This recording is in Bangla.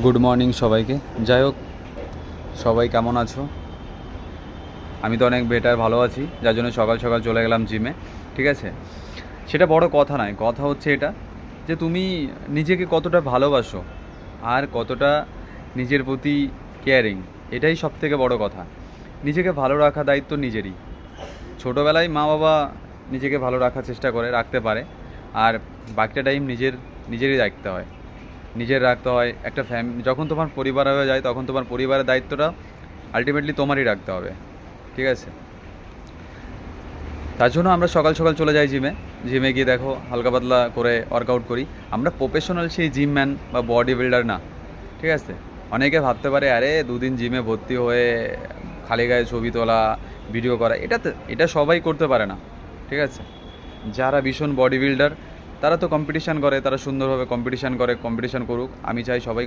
গুড মর্নিং সবাইকে। যাই হোক, সবাই কেমন আছো? আমি তো অনেক বেটার, ভালো আছি, যার জন্য সকাল সকাল চলে গেলাম জিমে। ঠিক আছে, সেটা বড় কথা নয়, কথা হচ্ছে এটা যে তুমি নিজেকে কতটা ভালোবাসো আর কতটা নিজের প্রতি কেয়ারিং, এটাই সব থেকে বড় কথা। নিজেকে ভালো রাখা দায়িত্ব নিজেরই। ছোটোবেলায় মা বাবা নিজেকে ভালো রাখার চেষ্টা করে, রাখতে পারে, আর বাকিটা টাইম নিজেরই রাখতে হয়, নিজের রাখতে হয়। একটা যখন তোমার পরিবার হয়ে যায়, তখন তোমার পরিবারের দায়িত্বটা আলটিমেটলি তোমারই রাখতে হবে। ঠিক আছে, তার জন্য আমরা সকাল সকাল চলে যাই জিমে। জিমে গিয়ে দেখো হালকা পাতলা করে ওয়ার্কআউট করি। আমরা প্রফেশনাল সেই জিম ম্যান বা বডি বিল্ডার না। ঠিক আছে, অনেকে ভাবতে পারে আরে দুদিন জিমে ভর্তি হয়ে খালি গায়ে ছবি তোলা, ভিডিও করা, এটা সবাই করতে পারে না। ঠিক আছে, যারা ভীষণ বডি বিল্ডার তারা তো কম্পিটিশান করে, তারা সুন্দরভাবে কম্পিটিশান করে, কম্পিটিশান করুক। আমি চাই সবাই